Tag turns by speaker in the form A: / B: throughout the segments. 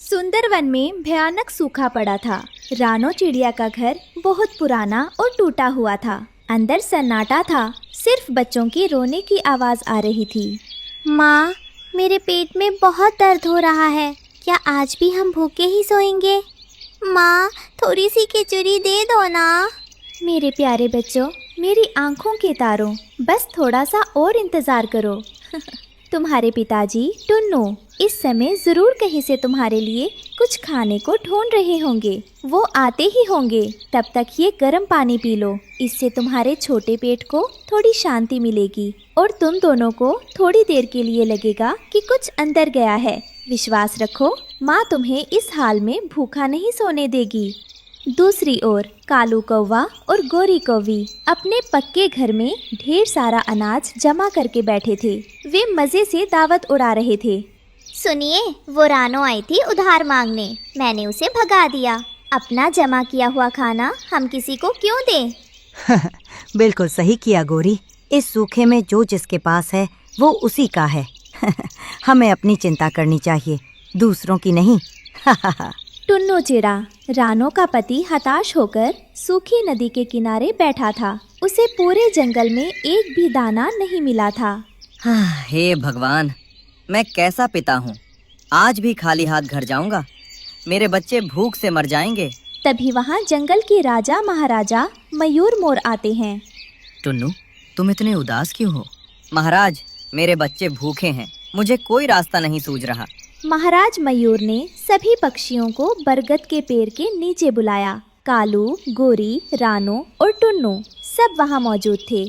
A: सुंदर वन में भयानक सूखा पड़ा था। रानो चिड़िया का घर बहुत पुराना और टूटा हुआ था। अंदर सन्नाटा था, सिर्फ बच्चों की रोने की आवाज आ रही थी।
B: माँ, मेरे पेट में बहुत दर्द हो रहा है। क्या आज भी हम भूखे ही सोएंगे? माँ, थोड़ी सी खिचड़ी दे दो ना।
A: मेरे प्यारे बच्चों, मेरी आंखों के तारों, बस थोड़ा सा और इंतजार करो। तुम्हारे पिताजी टुन्नू इस समय जरूर कहीं से तुम्हारे लिए कुछ खाने को ढूंढ रहे होंगे। वो आते ही होंगे। तब तक ये गर्म पानी पी लो, इससे तुम्हारे छोटे पेट को थोड़ी शांति मिलेगी और तुम दोनों को थोड़ी देर के लिए लगेगा कि कुछ अंदर गया है। विश्वास रखो, माँ तुम्हें इस हाल में भूखा नहीं सोने देगी। दूसरी ओर कालू कौवा और गोरी कौवी अपने पक्के घर में ढेर सारा अनाज जमा करके बैठे थे। वे मजे से दावत उड़ा रहे थे।
B: सुनिए, वो रानो आई थी उधार मांगने। मैंने उसे भगा दिया। अपना जमा किया हुआ खाना हम किसी को क्यों दें?
C: बिल्कुल सही किया गोरी। इस सूखे में जो जिसके पास है वो उसी का है। हमें अपनी चिंता करनी चाहिए, दूसरों की नहीं।
A: टुन्नू चिड़ा, रानो का पति, हताश होकर सूखी नदी के किनारे बैठा था। उसे पूरे जंगल में एक भी दाना नहीं मिला था।
D: हे भगवान, मैं कैसा पिता हूँ। आज भी खाली हाथ घर जाऊंगा। मेरे बच्चे भूख से मर जाएंगे।
A: तभी वहाँ जंगल के राजा महाराजा मयूर मोर आते हैं।
D: टुन्नू, तुम इतने उदास क्यों हो? महाराज, मेरे बच्चे भूखे हैं। मुझे कोई रास्ता नहीं सूझ रहा।
A: महाराज मयूर ने सभी पक्षियों को बरगद के पेड़ के नीचे बुलाया। कालू, गोरी, रानो और टुन्नू सब वहाँ मौजूद थे।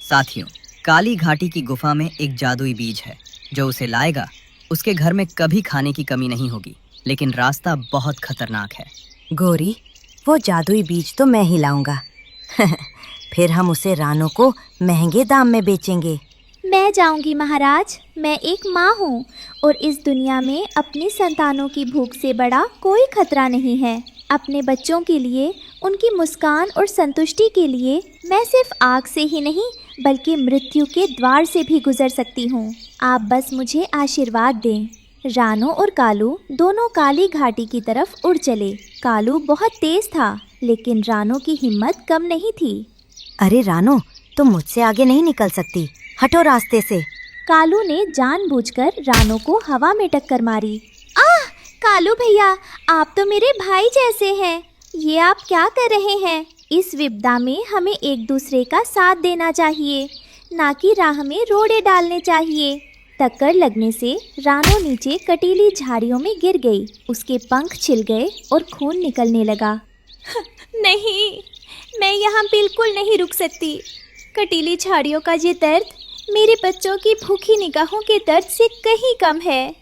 D: साथियों, काली घाटी की गुफा में एक जादुई बीज है। जो उसे लाएगा उसके घर में कभी खाने की कमी नहीं होगी, लेकिन रास्ता बहुत खतरनाक है।
C: गोरी, वो जादुई बीज तो मैं ही लाऊंगा। फिर हम उसे रानो को महंगे दाम में बेचेंगे।
A: मैं जाऊंगी महाराज। मैं एक माँ हूँ और इस दुनिया में अपनी संतानों की भूख से बड़ा कोई खतरा नहीं है। अपने बच्चों के लिए, उनकी मुस्कान और संतुष्टि के लिए मैं सिर्फ आग से ही नहीं बल्कि मृत्यु के द्वार से भी गुजर सकती हूँ। आप बस मुझे आशीर्वाद दें। रानो और कालू दोनों काली घाटी की तरफ उड़ चले। कालू बहुत तेज था, लेकिन रानो की हिम्मत कम नहीं थी।
C: अरे रानो, तुम मुझसे आगे नहीं निकल सकती, हटो रास्ते से।
A: कालू ने जानबूझकर रानो को हवा में टक्कर मारी। आह! कालू भैया, आप तो मेरे भाई जैसे हैं। ये आप क्या कर रहे हैं? इस विपदा में हमें एक दूसरे का साथ देना चाहिए, ना कि राह में रोड़े डालने चाहिए। टक्कर लगने से रानो नीचे कटीली झाड़ियों में गिर गई। उसके पंख छिल गए और खून निकलने लगा। नहीं, मैं यहाँ बिल्कुल नहीं रुक सकती। कटीली झाड़ियों का ये दर्द मेरे बच्चों की भूखी निगाहों के दर्द से कहीं कम है।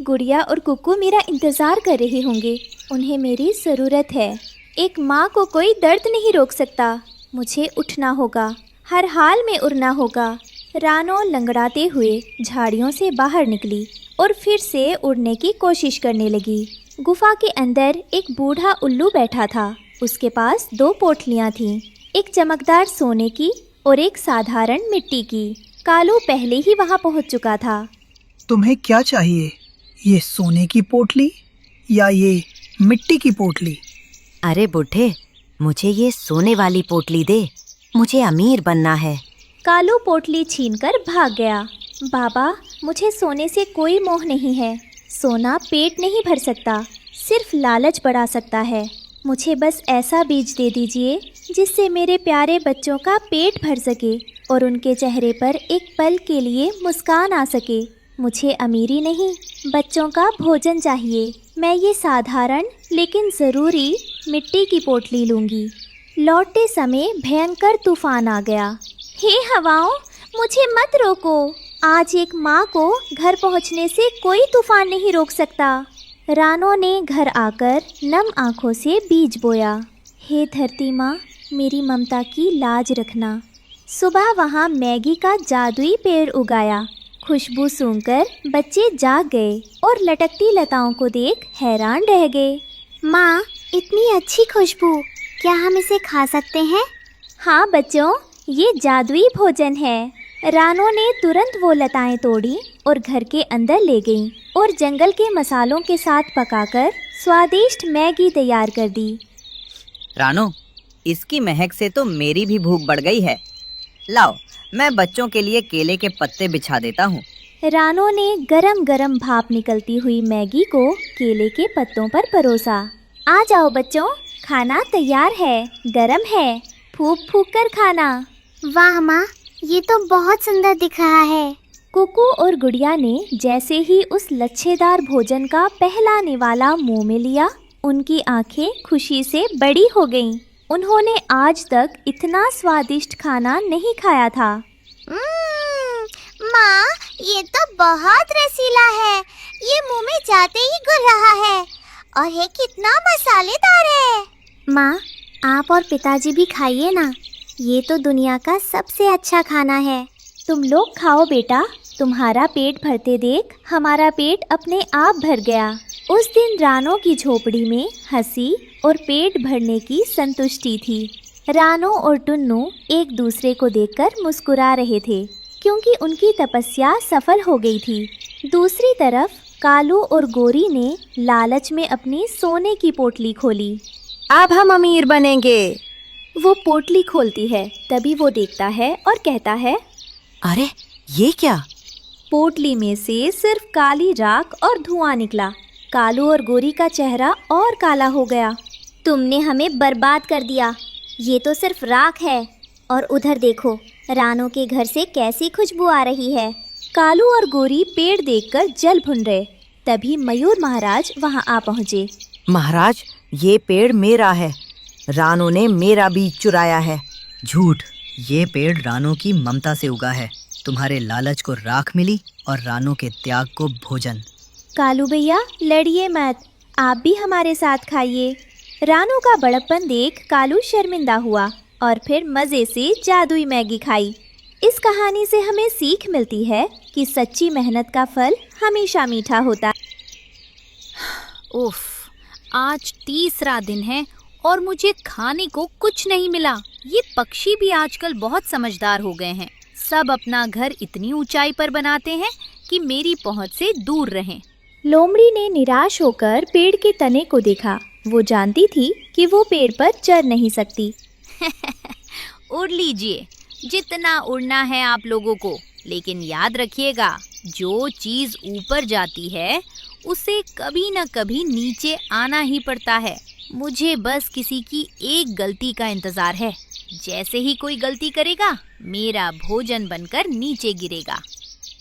A: गुड़िया और कुक्कू मेरा इंतज़ार कर रहे होंगे। उन्हें मेरी ज़रूरत है। एक माँ को कोई दर्द नहीं रोक सकता। मुझे उठना होगा, हर हाल में उड़ना होगा। रानो लंगड़ाते हुए झाड़ियों से बाहर निकली और फिर से उड़ने की कोशिश करने लगी। गुफा के अंदर एक बूढ़ा उल्लू बैठा था। उसके पास 2 पोटलियाँ थीं, एक चमकदार सोने की और एक साधारण मिट्टी की। कालू पहले ही वहाँ पहुँच चुका था।
E: तुम्हें क्या चाहिए, ये सोने की पोटली या ये मिट्टी की पोटली?
C: अरे बुढ़े, मुझे ये सोने वाली पोटली दे, मुझे अमीर बनना है।
A: कालू पोटली छीनकर भाग गया। बाबा, मुझे सोने से कोई मोह नहीं है। सोना पेट नहीं भर सकता, सिर्फ लालच बढ़ा सकता है। मुझे बस ऐसा बीज दे दीजिए जिससे मेरे प्यारे बच्चों का पेट भर सके और उनके चेहरे पर एक पल के लिए मुस्कान आ सके। मुझे अमीरी नहीं, बच्चों का भोजन चाहिए। मैं ये साधारण लेकिन ज़रूरी मिट्टी की पोटली लूँगी। लौटते समय भयंकर तूफान आ गया। हे हवाओं, मुझे मत रोको। आज एक माँ को घर पहुँचने से कोई तूफान नहीं रोक सकता। रानो ने घर आकर नम आँखों से बीज बोया। हे धरती माँ, मेरी ममता की लाज रखना। सुबह वहाँ मैगी का जादुई पेड़ उगाया। खुशबू सूंघकर बच्चे जाग गए और लटकती लताओं को देख हैरान रह गए।
B: माँ, इतनी अच्छी खुशबू, क्या हम इसे खा सकते हैं?
A: हाँ बच्चों, ये जादुई भोजन है। रानो ने तुरंत वो लताएं तोड़ी और घर के अंदर ले गईं और जंगल के मसालों के साथ पकाकर स्वादिष्ट मैगी तैयार कर दी।
D: रानो, इसकी महक से तो मेरी भी भूख बढ़ गई है। लाओ, मैं बच्चों के लिए केले के पत्ते बिछा देता हूँ।
A: रानो ने गरम गरम भाप निकलती हुई मैगी को केले के पत्तों पर परोसा। आ जाओ बच्चों, खाना तैयार है, गरम है, फूंक फूंक कर खाना।
B: वाह माँ, ये तो बहुत सुंदर दिख रहा है।
A: कुकू और गुड़िया ने जैसे ही उस लच्छेदार भोजन का पहला निवाला मुंह में लिया, उनकी आंखें खुशी से बड़ी हो गईं। उन्होंने आज तक इतना स्वादिष्ट खाना नहीं खाया था।
B: माँ, ये तो बहुत रसीला है। ये मुंह में जाते ही घुल रहा है और ये कितना मसालेदार है। माँ, आप और पिताजी भी खाइए ना। ये तो दुनिया का सबसे अच्छा खाना है।
A: तुम लोग खाओ बेटा, तुम्हारा पेट भरते देख हमारा पेट अपने आप भर गया। उस दिन रानो की झोपड़ी में हंसी और पेट भरने की संतुष्टि थी। रानो और टुन्नू एक दूसरे को देखकर मुस्कुरा रहे थे क्योंकि उनकी तपस्या सफल हो गई थी। दूसरी तरफ कालू और गोरी ने लालच में अपनी सोने की पोटली खोली।
C: अब हम अमीर बनेंगे।
A: वो पोटली खोलती है, तभी वो देखता है और कहता है,
C: अरे ये क्या?
A: पोटली में से सिर्फ काली राख और धुआं निकला। कालू और गोरी का चेहरा और काला हो गया।
B: तुमने हमें बर्बाद कर दिया। ये तो सिर्फ राख है। और उधर देखो, रानो के घर से कैसी खुशबू आ रही है।
A: कालू और गोरी पेड़ देखकर जल भुन रहे। तभी मयूर महाराज वहां आ पहुंचे।
C: महाराज, ये पेड़ मेरा है। रानो ने मेरा बीज चुराया है।
D: झूठ, ये पेड़ रानो की ममता से उगा है। तुम्हारे लालच को राख मिली और रानो के त्याग को भोजन।
A: कालू भैया, लड़िए मत, आप भी हमारे साथ खाइए। रानो का बड़प्पन देख कालू शर्मिंदा हुआ और फिर मज़े से जादुई मैगी खाई। इस कहानी से हमें सीख मिलती है कि सच्ची मेहनत का फल हमेशा मीठा होता है।
F: उफ, आज तीसरा दिन है और मुझे खाने को कुछ नहीं मिला। ये पक्षी भी आजकल बहुत समझदार हो गए हैं। सब अपना घर इतनी ऊंचाई पर बनाते हैं कि मेरी पहुंच से दूर रहें।
A: लोमड़ी ने निराश होकर पेड़ के तने को देखा। वो जानती थी कि वो पेड़ पर चढ़ नहीं सकती।
F: उड़ लीजिए, जितना उड़ना है आप लोगों को, लेकिन याद रखिएगा, जो चीज ऊपर जाती है उसे कभी न कभी नीचे आना ही पड़ता है। मुझे बस किसी की एक गलती का इंतजार है। जैसे ही कोई गलती करेगा, मेरा भोजन बनकर नीचे गिरेगा।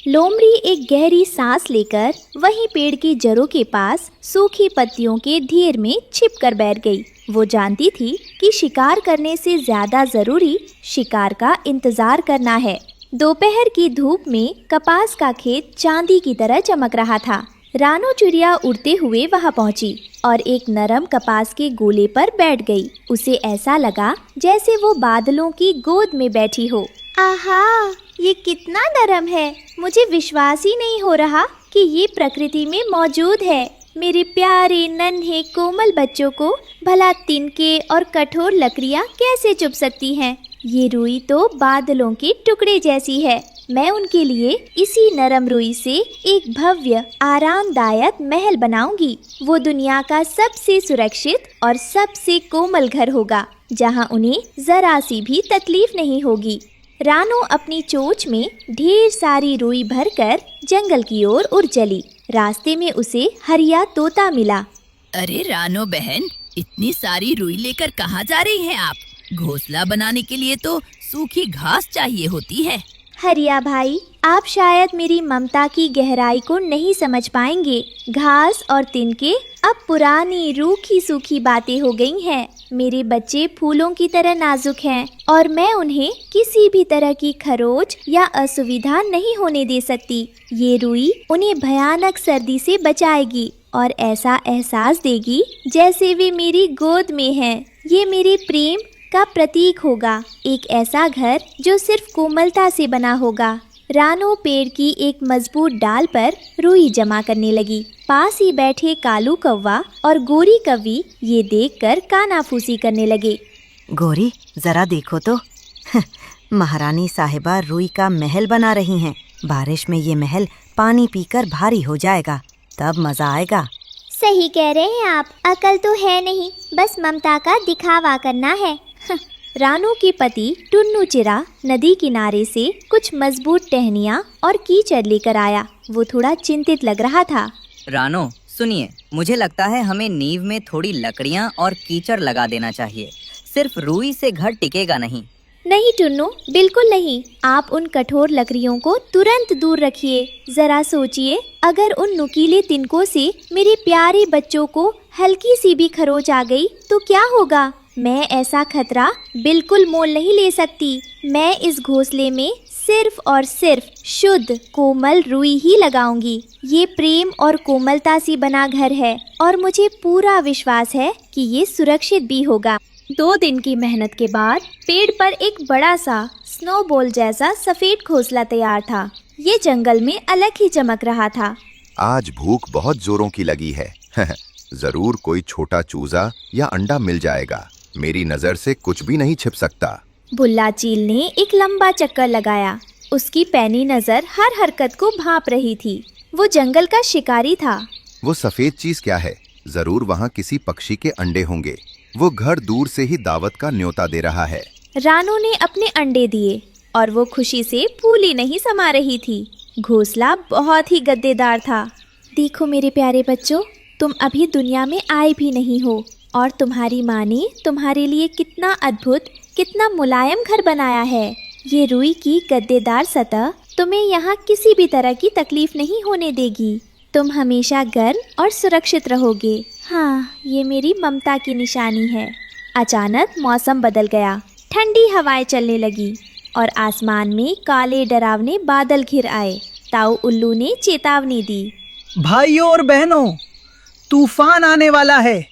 A: लोमड़ी एक गहरी सांस लेकर वहीं पेड़ की जड़ों के पास सूखी पत्तियों के ढेर में छिपकर बैठ गई। वो जानती थी कि शिकार करने से ज्यादा जरूरी शिकार का इंतजार करना है। दोपहर की धूप में कपास का खेत चांदी की तरह चमक रहा था। रानो चिड़िया उड़ते हुए वहां पहुंची और एक नरम कपास के गोले पर बैठ गई। उसे ऐसा लगा जैसे वो बादलों की गोद में बैठी हो। आहा, ये कितना नरम है। मुझे विश्वास ही नहीं हो रहा कि ये प्रकृति में मौजूद है। मेरे प्यारे नन्हे कोमल बच्चों को भला तिनके और कठोर लकड़ियाँ कैसे चुभ सकती हैं? ये रुई तो बादलों के टुकड़े जैसी है। मैं उनके लिए इसी नरम रुई से एक भव्य आरामदायक महल बनाऊंगी। वो दुनिया का सबसे सुरक्षित और सबसे कोमल घर होगा, जहाँ उन्हें जरा सी भी तकलीफ नहीं होगी। रानो अपनी चोंच में ढेर सारी रुई भरकर जंगल की ओर उड़ चली। रास्ते में उसे हरिया तोता मिला।
F: अरे रानो बहन, इतनी सारी रुई लेकर कहाँ जा रही हैं आप? घोंसला बनाने के लिए तो सूखी घास चाहिए होती है।
A: हरिया भाई, आप शायद मेरी ममता की गहराई को नहीं समझ पाएंगे। घास और तिनके अब पुरानी रूखी सूखी बातें हो गई हैं। मेरे बच्चे फूलों की तरह नाजुक हैं और मैं उन्हें किसी भी तरह की खरोच या असुविधा नहीं होने दे सकती। ये रुई उन्हें भयानक सर्दी से बचाएगी और ऐसा एहसास देगी जैसे वे मेरी गोद में हैं। ये मेरे प्रेम का प्रतीक होगा, एक ऐसा घर जो सिर्फ कोमलता से बना होगा। रानो पेड़ की एक मजबूत डाल पर रुई जमा करने लगी। पास ही बैठे कालू कौवा और गोरी कौवी ये देखकर कानाफूसी करने लगे।
C: गोरी, जरा देखो तो। महारानी साहिबा रुई का महल बना रही हैं। बारिश में ये महल पानी पीकर भारी हो जाएगा, तब मजा आएगा।
B: सही कह रहे हैं आप, अकल तो है नहीं, बस ममता का दिखावा करना है।
A: रानू के पति टुन्नू चिरा नदी किनारे से कुछ मजबूत टहनियाँ और कीचड़ लेकर आया। वो थोड़ा चिंतित लग रहा था।
D: रानो सुनिए, मुझे लगता है हमें नींव में थोड़ी लकड़ियाँ और कीचड़ लगा देना चाहिए। सिर्फ रुई से घर टिकेगा नहीं।
A: नहीं टुन्नू, बिल्कुल नहीं। आप उन कठोर लकड़ियों को तुरंत दूर रखिए। जरा सोचिए, अगर उन नुकीले तिनकों से मेरे प्यारे बच्चों को हल्की सी भी खरोंच आ गई तो क्या होगा? मैं ऐसा खतरा बिल्कुल मोल नहीं ले सकती। मैं इस घोंसले में सिर्फ और सिर्फ शुद्ध कोमल रुई ही लगाऊंगी। ये प्रेम और कोमलता से बना घर है और मुझे पूरा विश्वास है कि ये सुरक्षित भी होगा। 2 दिन की मेहनत के बाद पेड़ पर एक बड़ा सा स्नोबॉल जैसा सफेद घोंसला तैयार था। ये जंगल में अलग ही चमक रहा था।
G: आज भूख बहुत जोरों की लगी है। जरूर कोई छोटा चूजा या अंडा मिल जाएगा। मेरी नजर से कुछ भी नहीं छिप सकता।
A: बुल्ला चील ने एक लंबा चक्कर लगाया। उसकी पैनी नजर हर हरकत को भांप रही थी। वो जंगल का शिकारी था।
G: वो सफेद चीज क्या है? जरूर वहाँ किसी पक्षी के अंडे होंगे। वो घर दूर से ही दावत का न्योता दे रहा है।
A: रानू ने अपने अंडे दिए और वो खुशी से फूली नहीं समा रही थी। घोंसला बहुत ही गद्देदार था। देखो मेरे प्यारे बच्चों, तुम अभी दुनिया में आए भी नहीं हो और तुम्हारी माँ ने तुम्हारे लिए कितना अद्भुत, कितना मुलायम घर बनाया है। ये रुई की गद्देदार सतह तुम्हें यहाँ किसी भी तरह की तकलीफ नहीं होने देगी। तुम हमेशा गर्म और सुरक्षित रहोगे। हाँ, ये मेरी ममता की निशानी है। अचानक मौसम बदल गया। ठंडी हवाएं चलने लगी और आसमान में काले डरावने बादल घिर आए। ताऊ उल्लू ने चेतावनी दी।
E: भाइयों और बहनों, तूफान आने वाला है।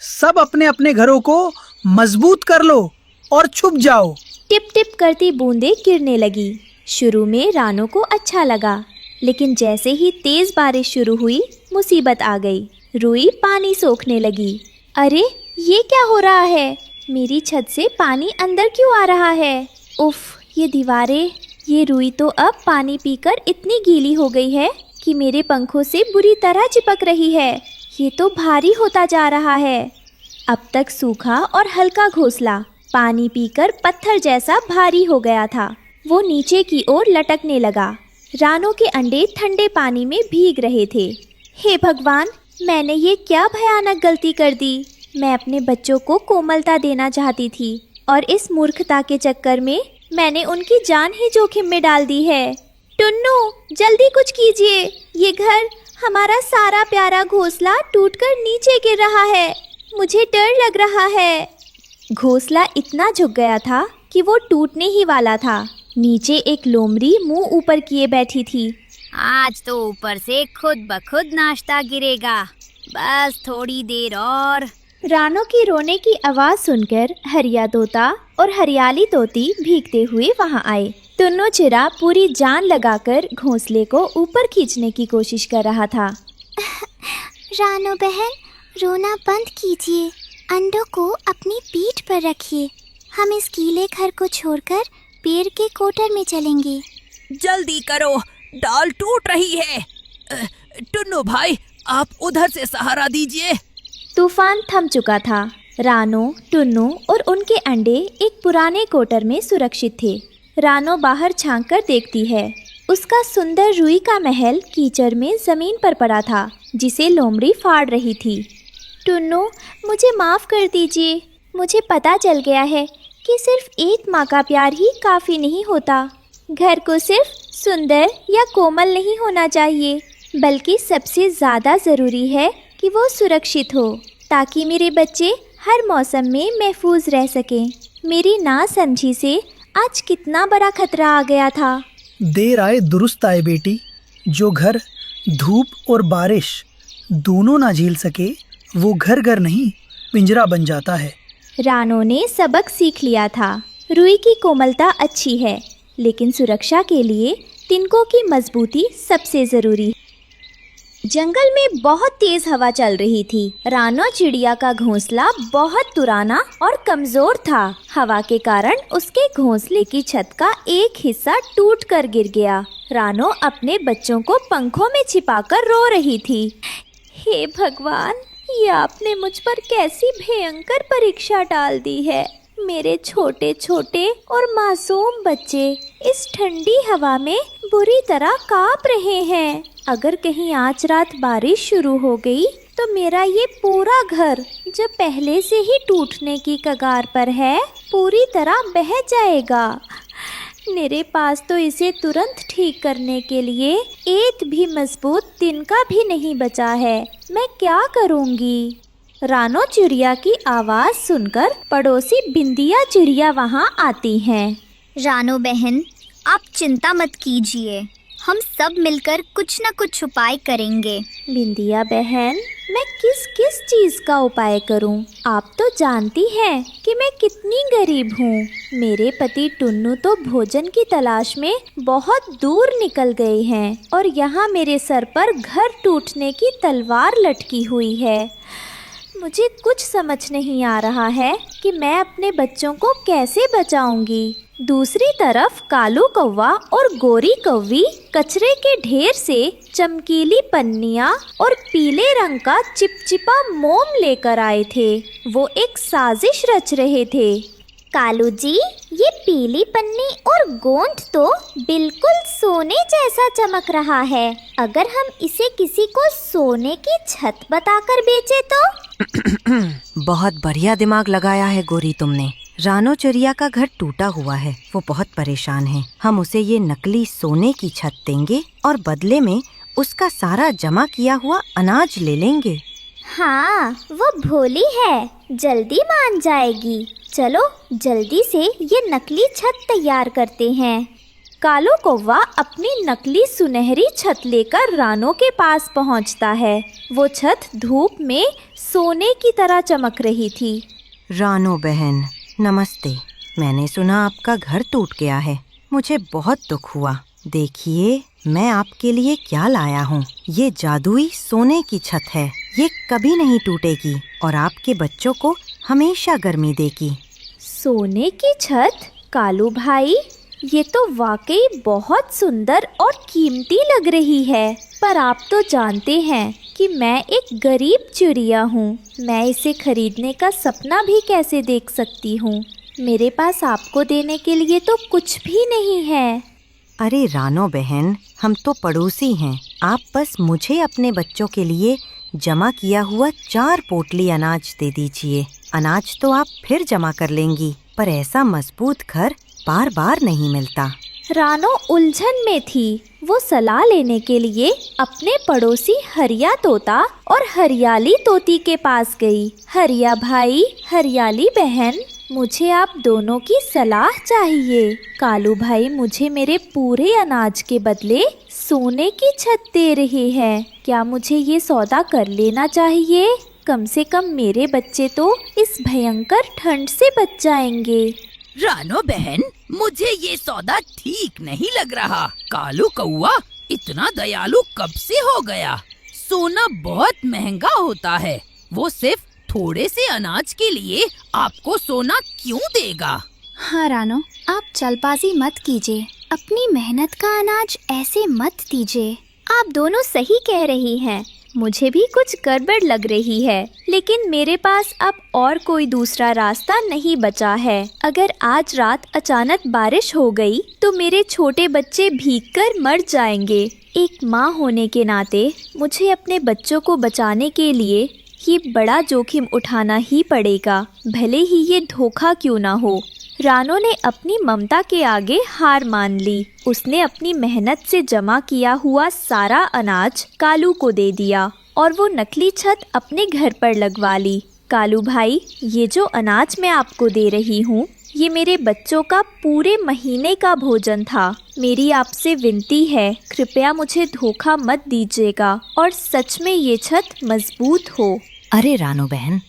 E: सब अपने अपने घरों को मजबूत कर लो और छुप जाओ।
A: टिप टिप करती बूंदें गिरने लगी। शुरू में रानू को अच्छा लगा, लेकिन जैसे ही तेज बारिश शुरू हुई, मुसीबत आ गई। रुई पानी सोखने लगी। अरे, ये क्या हो रहा है? मेरी छत से पानी अंदर क्यों आ रहा है? उफ, ये दीवारें, ये रुई तो अब पानी पीकर इतनी गीली हो गई है कि मेरे पंखों से बुरी तरह चिपक रही है। ये तो भारी होता जा रहा है। अब तक सूखा और हल्का घोंसला पानी पीकर पत्थर जैसा भारी हो गया था। वो नीचे की ओर लटकने लगा। रानू के अंडे ठंडे पानी में भीग रहे थे। हे भगवान, मैंने ये क्या भयानक गलती कर दी। मैं अपने बच्चों को कोमलता देना चाहती थी और इस मूर्खता के चक्कर में मैंने उनकी जान ही जोखिम में डाल दी है। टुन्नू, जल्दी कुछ कीजिए। ये घर, हमारा सारा प्यारा घोंसला टूटकर नीचे गिर रहा है। मुझे डर लग रहा है। घोंसला इतना झुक गया था कि वो टूटने ही वाला था। नीचे एक लोमड़ी मुंह ऊपर किए बैठी थी।
F: आज तो ऊपर से खुद ब खुद नाश्ता गिरेगा। बस थोड़ी देर और।
A: रानू की रोने की आवाज सुनकर हरिया तोता और हरियाली तोती भीगते हुए वहां आए। टुन्नू चिरा पूरी जान लगाकर घोंसले को ऊपर खींचने की कोशिश कर रहा था।
B: रानू बहन, रोना बंद कीजिए। अंडों को अपनी पीठ पर रखिए। हम इस गीले घर को छोड़कर पेड़ के कोटर में चलेंगे।
H: जल्दी करो, डाल टूट रही है। टुन्नू भाई, आप उधर से सहारा दीजिए।
A: तूफान थम चुका था। रानू, टुन्नू और उनके अंडे एक पुराने कोटर में सुरक्षित थे। रानू बाहर झांक कर देखती है। उसका सुंदर रुई का महल कीचड़ में जमीन पर पड़ा था, जिसे लोमड़ी फाड़ रही थी। टुन्नू, मुझे माफ़ कर दीजिए। मुझे पता चल गया है कि सिर्फ एक माँ का प्यार ही काफ़ी नहीं होता। घर को सिर्फ सुंदर या कोमल नहीं होना चाहिए, बल्कि सबसे ज़्यादा ज़रूरी है कि वो सुरक्षित हो, ताकि मेरे बच्चे हर मौसम में महफूज रह सकें। मेरी नासमझी से आज कितना बड़ा खतरा आ गया था।
E: देर आए दुरुस्त आए बेटी। जो घर धूप और बारिश दोनों ना झेल सके, वो घर घर नहीं पिंजरा बन जाता है।
A: रानू ने सबक सीख लिया था। रुई की कोमलता अच्छी है, लेकिन सुरक्षा के लिए तिनकों की मजबूती सबसे ज़रूरी है। जंगल में बहुत तेज हवा चल रही थी। रानो चिड़िया का घोंसला बहुत पुराना और कमजोर था। हवा के कारण उसके घोंसले की छत का एक हिस्सा टूट कर गिर गया। रानो अपने बच्चों को पंखों में छिपाकर रो रही थी। हे भगवान, ये आपने मुझ पर कैसी भयंकर परीक्षा डाल दी है। मेरे छोटे छोटे और मासूम बच्चे इस ठंडी हवा में बुरी तरह कांप रहे हैं। अगर कहीं आज रात बारिश शुरू हो गई तो मेरा ये पूरा घर, जो पहले से ही टूटने की कगार पर है, पूरी तरह बह जाएगा। मेरे पास तो इसे तुरंत ठीक करने के लिए एक भी मजबूत तिनका भी नहीं बचा है। मैं क्या करूँगी? रानो चिड़िया की आवाज़ सुनकर पड़ोसी बिंदिया चिड़िया वहाँ आती हैं।
B: रानो बहन, आप चिंता मत कीजिए, हम सब मिलकर कुछ न कुछ उपाय करेंगे।
A: बिंदिया बहन, मैं किस किस चीज़ का उपाय करूं? आप तो जानती हैं कि मैं कितनी गरीब हूं। मेरे पति टुन्नू तो भोजन की तलाश में बहुत दूर निकल गए हैं और यहाँ मेरे सर पर घर टूटने की तलवार लटकी हुई है। मुझे कुछ समझ नहीं आ रहा है कि मैं अपने बच्चों को कैसे बचाऊंगी। दूसरी तरफ कालू कौवा और गोरी कौवी कचरे के ढेर से चमकीली पन्नियाँ और पीले रंग का चिपचिपा मोम लेकर आए थे। वो एक साजिश रच रहे थे।
B: कालू जी, ये पीली पन्नी और गोंद तो बिल्कुल सोने जैसा चमक रहा है। अगर हम इसे किसी को सोने की छत बताकर बेचे तो?
C: बहुत बढ़िया दिमाग लगाया है गोरी तुमने। रानो चिड़िया का घर टूटा हुआ है, वो बहुत परेशान है। हम उसे ये नकली सोने की छत देंगे और बदले में उसका सारा जमा किया हुआ अनाज ले लेंगे।
B: हाँ, वो भोली है, जल्दी मान जाएगी। चलो जल्दी से ये नकली छत तैयार करते हैं।
A: कालू कौवा अपनी नकली सुनहरी छत लेकर रानो के पास पहुंचता है। वो छत धूप में सोने की तरह चमक रही थी।
C: रानो बहन, नमस्ते। मैंने सुना आपका घर टूट गया है, मुझे बहुत दुख हुआ। देखिए, मैं आपके लिए क्या लाया हूँ। ये जादुई सोने की छत है, ये कभी नहीं टूटेगी और आपके बच्चों को हमेशा गर्मी देगी।
A: सोने की छत? कालू भाई, ये तो वाकई बहुत सुंदर और कीमती लग रही है, पर आप तो जानते हैं कि मैं एक गरीब चिड़िया हूँ। मैं इसे खरीदने का सपना भी कैसे देख सकती हूँ। मेरे पास आपको देने के लिए तो कुछ भी नहीं है।
C: अरे रानो बहन, हम तो पड़ोसी हैं। आप बस मुझे अपने बच्चों के लिए जमा किया हुआ 4 पोटली अनाज दे दीजिए। अनाज तो आप फिर जमा कर लेंगी, पर ऐसा मजबूत घर बार बार नहीं मिलता।
A: रानो उलझन में थी। वो सलाह लेने के लिए अपने पड़ोसी हरिया तोता और हरियाली तोती के पास गई। हरिया भाई, हरियाली बहन, मुझे आप दोनों की सलाह चाहिए। कालू भाई मुझे मेरे पूरे अनाज के बदले सोने की छत दे रहे हैं। क्या मुझे ये सौदा कर लेना चाहिए? कम से कम मेरे बच्चे तो इस भयंकर ठंड से बच जाएंगे।
H: रानो बहन, मुझे ये सौदा ठीक नहीं लग रहा। कालू कौवा इतना दयालु कब से हो गया? सोना बहुत महंगा होता है, वो सिर्फ थोड़े से अनाज के लिए आपको सोना क्यों देगा?
B: हाँ रानो, आप जल्दबाजी मत कीजिए। अपनी मेहनत का अनाज ऐसे मत दीजिए।
A: आप दोनों सही कह रही हैं। मुझे भी कुछ गड़बड़ लग रही है, लेकिन मेरे पास अब और कोई दूसरा रास्ता नहीं बचा है। अगर आज रात अचानक बारिश हो गई तो मेरे छोटे बच्चे भीगकर मर जाएंगे। एक माँ होने के नाते मुझे अपने बच्चों को बचाने के लिए ये बड़ा जोखिम उठाना ही पड़ेगा, भले ही ये धोखा क्यों ना हो। रानो ने अपनी ममता के आगे हार मान ली। उसने अपनी मेहनत से जमा किया हुआ सारा अनाज कालू को दे दिया और वो नकली छत अपने घर पर लगवा ली। कालू भाई, ये जो अनाज मैं आपको दे रही हूँ, ये मेरे बच्चों का पूरे महीने का भोजन था। मेरी आपसे विनती है, कृपया मुझे धोखा मत दीजिएगा और सच में ये छत मजबूत हो।
C: अरे रानो बहन,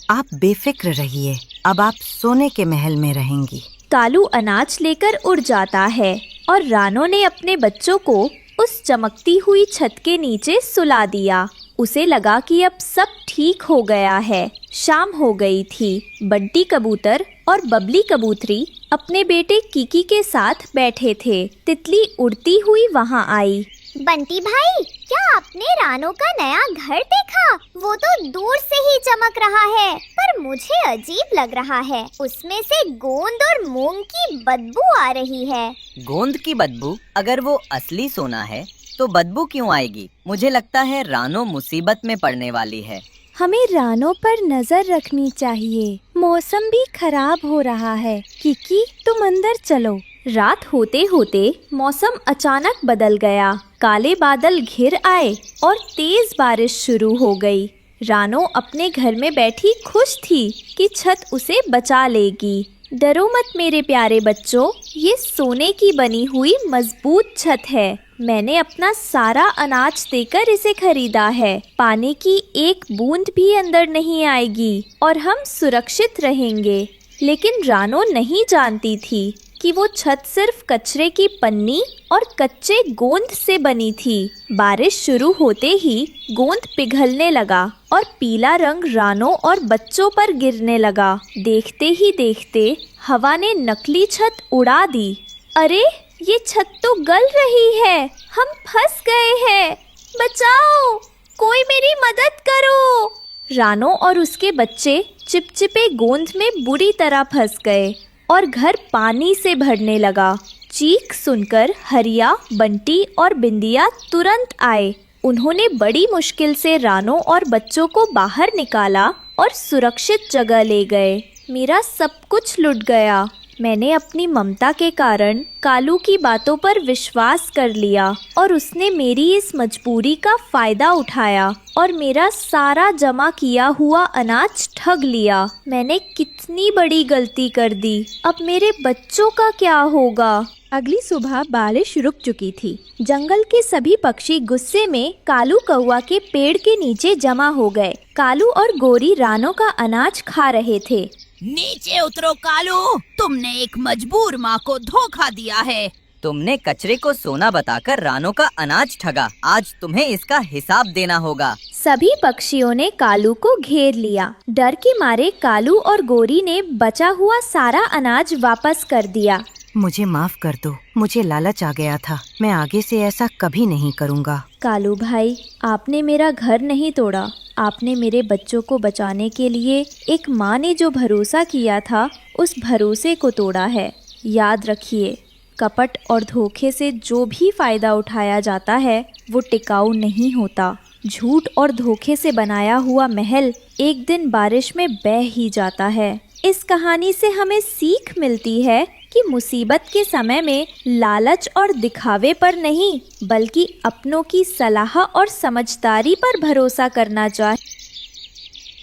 C: आप बेफिक्र रहिए, अब आप सोने के महल में रहेंगी।
A: कालू अनाज लेकर उड़ जाता है और रानो ने अपने बच्चों को उस चमकती हुई छत के नीचे सुला दिया। उसे लगा कि अब सब ठीक हो गया है। शाम हो गई थी। बंटी कबूतर और बबली कबूतरी अपने बेटे किकी के साथ बैठे थे। तितली उड़ती हुई वहां आई।
B: बंटी भाई, क्या आपने रानो का नया घर देखा? वो तो दूर से ही चमक रहा है, पर मुझे अजीब लग रहा है। उसमें से गोंद और मूंग की बदबू आ रही है।
D: गोंद की बदबू? अगर वो असली सोना है तो बदबू क्यों आएगी? मुझे लगता है रानो मुसीबत में पड़ने वाली है।
A: हमें रानो पर नजर रखनी चाहिए। मौसम भी खराब हो रहा है। किकी, तुम अंदर चलो। रात होते होते मौसम अचानक बदल गया। काले बादल घिर आए और तेज बारिश शुरू हो गई। रानो अपने घर में बैठी खुश थी कि छत उसे बचा लेगी। डरो मत मेरे प्यारे बच्चों, ये सोने की बनी हुई मजबूत छत है। मैंने अपना सारा अनाज देकर इसे खरीदा है। पानी की एक बूंद भी अंदर नहीं आएगी और हम सुरक्षित रहेंगे। लेकिन रानो नहीं जानती थी कि वो छत सिर्फ कचरे की पन्नी और कच्चे गोंद से बनी थी। बारिश शुरू होते ही गोंद पिघलने लगा और पीला रंग रानो और बच्चों पर गिरने लगा। देखते ही देखते हवा ने नकली छत उड़ा दी। अरे, ये छत तो गल रही है। हम फंस गए हैं। बचाओ, कोई मेरी मदद करो। रानो और उसके बच्चे चिपचिपे गोंद में बुरी तरह फंस गए और घर पानी से भरने लगा। चीख सुनकर हरिया, बंटी और बिंदिया तुरंत आए। उन्होंने बड़ी मुश्किल से रानो और बच्चों को बाहर निकाला और सुरक्षित जगह ले गए। मेरा सब कुछ लुट गया। मैंने अपनी ममता के कारण कालू की बातों पर विश्वास कर लिया और उसने मेरी इस मजबूरी का फायदा उठाया और मेरा सारा जमा किया हुआ अनाज ठग लिया। मैंने कितनी बड़ी गलती कर दी। अब मेरे बच्चों का क्या होगा? अगली सुबह बारिश रुक चुकी थी। जंगल के सभी पक्षी गुस्से में कालू कौवा के पेड़ के नीचे जमा हो गए। कालू और गोरी रानो का अनाज खा रहे थे।
H: नीचे उतरो कालू, तुमने एक मजबूर माँ को धोखा दिया है।
D: तुमने कचरे को सोना बताकर रानो का अनाज ठगा। आज तुम्हें इसका हिसाब देना होगा।
A: सभी पक्षियों ने कालू को घेर लिया। डर के मारे कालू और गोरी ने बचा हुआ सारा अनाज वापस कर दिया।
C: मुझे माफ कर दो, मुझे लालच आ गया था। मैं आगे से ऐसा कभी नहीं करूँगा।
A: कालू भाई, आपने मेरा घर नहीं तोड़ा। आपने मेरे बच्चों को बचाने के लिए एक माँ ने जो भरोसा किया था, उस भरोसे को तोड़ा है। याद रखिए, कपट और धोखे से जो भी फायदा उठाया जाता है वो टिकाऊ नहीं होता। झूठ और धोखे से बनाया हुआ महल एक दिन बारिश में बह ही जाता है। इस कहानी से हमें सीख मिलती है कि मुसीबत के समय में लालच और दिखावे पर नहीं, बल्कि अपनों की सलाह और समझदारी पर भरोसा करना चाहिए।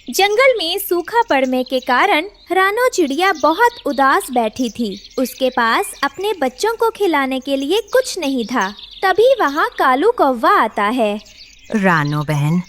A: जंगल में सूखा पड़ने के कारण रानो चिड़िया बहुत उदास बैठी थी। उसके पास अपने बच्चों को खिलाने के लिए कुछ नहीं था। तभी वहाँ कालू कौवा आता है।
C: रानो बहन,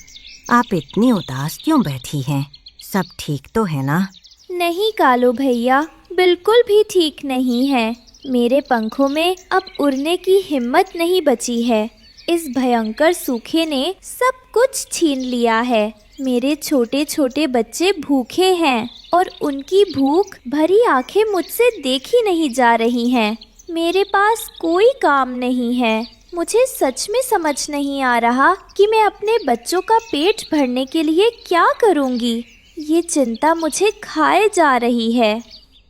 C: आप इतनी उदास क्यों बैठी हैं? सब ठीक तो है ना?
A: नहीं कालू भैया, बिल्कुल भी ठीक नहीं है। मेरे पंखों में अब उड़ने की हिम्मत नहीं बची है। इस भयंकर सूखे ने सब कुछ छीन लिया है। मेरे छोटे छोटे बच्चे भूखे हैं और उनकी भूख भरी आंखें मुझसे देखी नहीं जा रही हैं। मेरे पास कोई काम नहीं है। मुझे सच में समझ नहीं आ रहा कि मैं अपने बच्चों का पेट भरने के लिए क्या करूँगी। ये चिंता मुझे खाए जा रही है।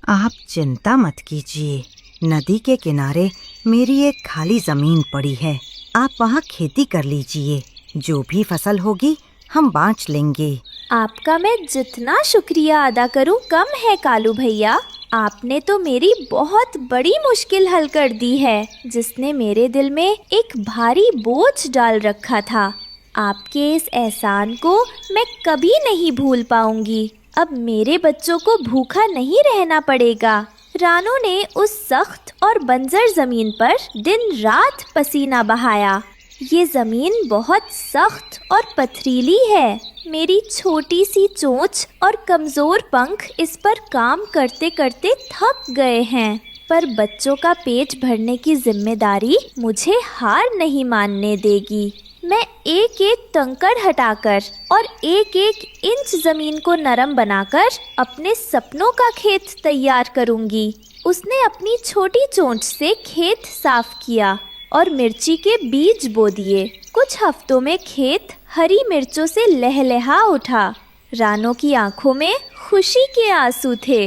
C: आप चिंता मत कीजिए। नदी के किनारे मेरी एक खाली जमीन पड़ी है। आप वहाँ खेती कर लीजिए। जो भी फसल होगी हम बाँट लेंगे।
A: आपका मैं जितना शुक्रिया अदा करूँ कम है कालू भैया। आपने तो मेरी बहुत बड़ी मुश्किल हल कर दी है, जिसने मेरे दिल में एक भारी बोझ डाल रखा था। आपके इस एहसान को मैं कभी नहीं भूल पाऊंगी। अब मेरे बच्चों को भूखा नहीं रहना पड़ेगा। रानो ने उस सख्त और बंजर जमीन पर दिन रात पसीना बहाया। ये जमीन बहुत सख्त और पथरीली है। मेरी छोटी सी चोंच और कमजोर पंख इस पर काम करते करते थक गए हैं। पर बच्चों का पेट भरने की जिम्मेदारी मुझे हार नहीं मानने देगी। मैं एक एक कंकड़ हटाकर और एक एक इंच जमीन को नरम बनाकर अपने सपनों का खेत तैयार करूंगी। उसने अपनी छोटी चोंच से खेत साफ किया और मिर्ची के बीज बो दिए। कुछ हफ्तों में खेत हरी मिर्चों से लहलहा उठा। रानो की आंखों में खुशी के आंसू थे।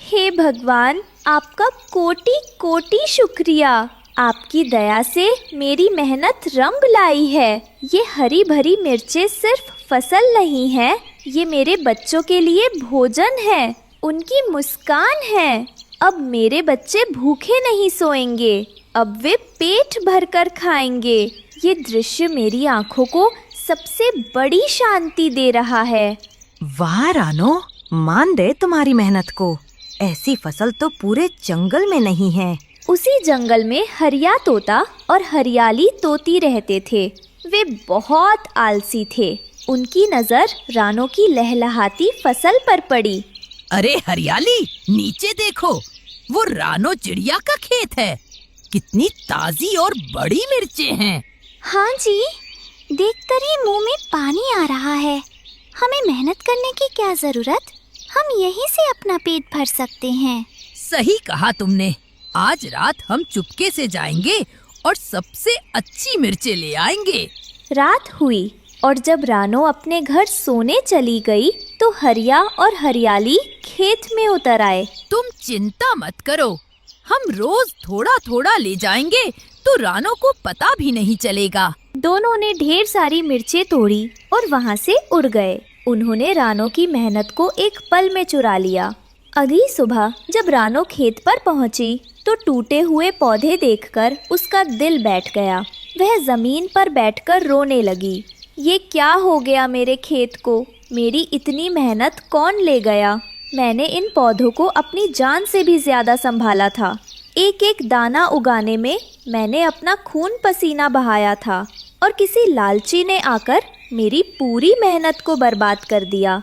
A: हे भगवान, आपका कोटि कोटि शुक्रिया। आपकी दया से मेरी मेहनत रंग लाई है। ये हरी भरी मिर्चें सिर्फ फसल नहीं है, ये मेरे बच्चों के लिए भोजन है, उनकी मुस्कान है। अब मेरे बच्चे भूखे नहीं सोएंगे, अब वे पेट भरकर खाएंगे। ये दृश्य मेरी आंखों को सबसे बड़ी शांति दे रहा है।
C: वाह रानो, मान दे तुम्हारी मेहनत को। ऐसी फसल तो पूरे जंगल में नहीं है।
A: उसी जंगल में हरिया तोता और हरियाली तोती रहते थे। वे बहुत आलसी थे। उनकी नजर रानो की लहलहाती फसल पर पड़ी।
H: अरे हरियाली, नीचे देखो, वो रानो चिड़िया का खेत है। कितनी ताजी और बड़ी मिर्चें हैं।
B: हाँ जी, देखकर ही मुंह में पानी आ रहा है। हमें मेहनत करने की क्या जरूरत, हम यहीं से अपना पेट भर सकते हैं।
H: सही कहा तुमने। आज रात हम चुपके से जाएंगे और सबसे अच्छी मिर्चें ले आएंगे।
A: रात हुई और जब रानो अपने घर सोने चली गई तो हरिया और हरियाली खेत में उतर आए।
H: तुम चिंता मत करो, हम रोज थोड़ा थोड़ा ले जाएंगे तो रानो को पता भी नहीं चलेगा।
A: दोनों ने ढेर सारी मिर्चें तोड़ी और वहाँ से उड़ गए। उन्होंने रानो की मेहनत को एक पल में चुरा लिया। अगली सुबह जब रानो खेत पर पहुंची तो टूटे हुए पौधे देखकर उसका दिल बैठ गया। वह जमीन पर बैठकर रोने लगी। ये क्या हो गया मेरे खेत को? मेरी इतनी मेहनत कौन ले गया? मैंने इन पौधों को अपनी जान से भी ज्यादा संभाला था। एक एक दाना उगाने में मैंने अपना खून पसीना बहाया था और किसी लालची ने आकर मेरी पूरी मेहनत को बर्बाद कर दिया।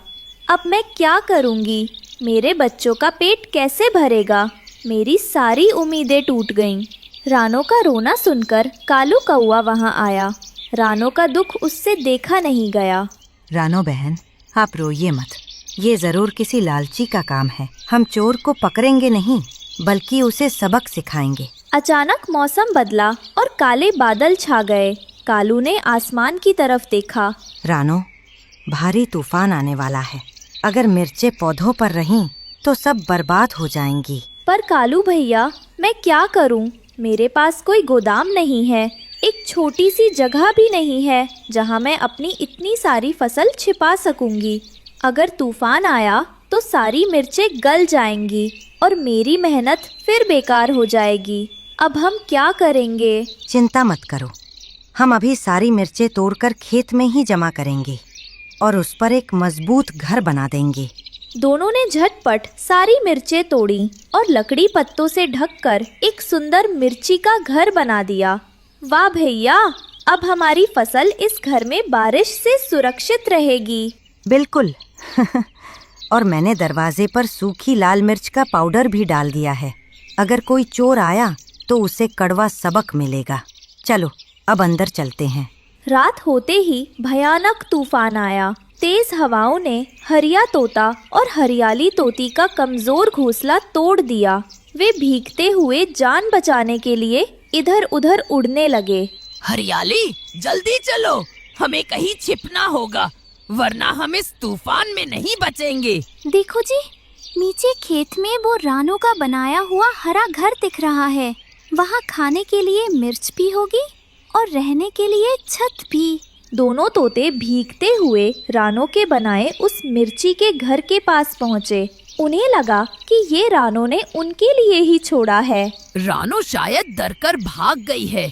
A: अब मैं क्या करूँगी? मेरे बच्चों का पेट कैसे भरेगा? मेरी सारी उम्मीदें टूट गईं। रानो का रोना सुनकर कालू कौआ वहाँ आया। रानो का दुख उससे देखा नहीं गया।
C: रानो बहन, आप रोइए मत। ये जरूर किसी लालची का काम है। हम चोर को पकड़ेंगे नहीं, बल्कि उसे सबक सिखाएंगे।
A: अचानक मौसम बदला और काले बादल छा गए। कालू ने आसमान की तरफ देखा।
C: रानो, भारी तूफान आने वाला है। अगर मिर्चें पौधों पर रहीं तो सब बर्बाद हो जाएंगी।
A: पर कालू भैया, मैं क्या करूं? मेरे पास कोई गोदाम नहीं है, एक छोटी सी जगह भी नहीं है जहां मैं अपनी इतनी सारी फसल छिपा सकूंगी। अगर तूफान आया तो सारी मिर्चें गल जाएंगी और मेरी मेहनत फिर बेकार हो जाएगी। अब हम क्या करेंगे?
C: चिंता मत करो, हम अभी सारी मिर्चें तोड़कर खेत में ही जमा करेंगे और उस पर एक मजबूत घर बना देंगे।
A: दोनों ने झटपट सारी मिर्चें तोड़ी और लकड़ी पत्तों से ढककर एक सुंदर मिर्ची का घर बना दिया। वाह भैया, अब हमारी फसल इस घर में बारिश से सुरक्षित रहेगी।
C: बिल्कुल। और मैंने दरवाजे पर सूखी लाल मिर्च का पाउडर भी डाल दिया है। अगर कोई चोर आया तो उसे कड़वा सबक मिलेगा। चलो अब अंदर चलते हैं।
A: रात होते ही भयानक तूफान आया। तेज हवाओं ने हरिया तोता और हरियाली तोती का कमजोर घोंसला तोड़ दिया। वे भीगते हुए जान बचाने के लिए इधर उधर उड़ने लगे।
H: हरियाली, जल्दी चलो, हमें कहीं छिपना होगा, वरना हम इस तूफान में नहीं बचेंगे।
B: देखो जी, नीचे खेत में वो रानो का बनाया हुआ हरा घर दिख रहा है। वहाँ खाने के लिए मिर्च भी होगी और रहने के लिए छत भी।
A: दोनों तोते भीगते हुए रानो के बनाए उस मिर्ची के घर के पास पहुँचे। उन्हें लगा कि ये रानो ने उनके लिए ही छोड़ा है।
H: रानो शायद डरकर भाग गई है।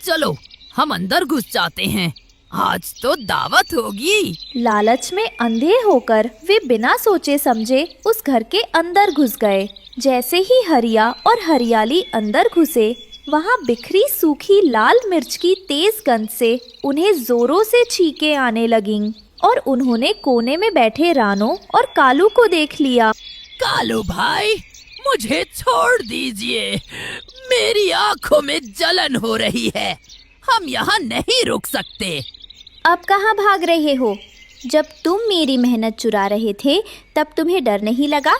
H: चलो हम अंदर घुस जाते हैं, आज तो दावत होगी।
A: लालच में अंधे होकर वे बिना सोचे समझे उस घर के अंदर घुस गए। जैसे ही हरिया और हरियाली अंदर घुसे, वहाँ बिखरी सूखी लाल मिर्च की तेज गंध से उन्हें जोरों से छींकें आने लगीं और उन्होंने कोने में बैठे रानो और कालू को देख लिया।
H: कालू भाई, मुझे छोड़ दीजिए, मेरी आंखों में जलन हो रही है, हम यहाँ नहीं रुक सकते।
A: अब कहाँ भाग रहे हो? जब तुम मेरी मेहनत चुरा रहे थे तब तुम्हें डर नहीं लगा?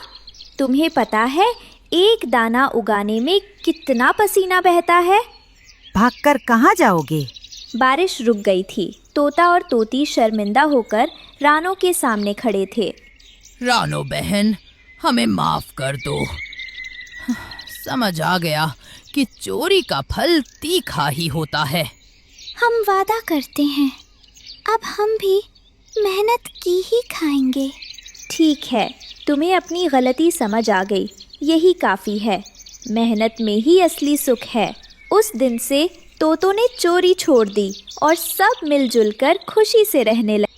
A: तुम्हें पता है एक दाना उगाने में कितना पसीना बहता है?
C: भागकर कहाँ जाओगे?
A: बारिश रुक गई थी। तोता और तोती शर्मिंदा होकर रानो के सामने खड़े थे।
H: रानो बहन, हमें माफ कर दो। समझ आ गया कि चोरी का फल तीखा ही होता है।
B: हम वादा करते हैं, अब हम भी मेहनत की ही खाएंगे।
A: ठीक है, तुम्हें अपनी गलती समझ आ गई, यही काफ़ी है। मेहनत में ही असली सुख है। उस दिन से तोतों ने चोरी छोड़ दी और सब मिलजुल कर खुशी से रहने लगे।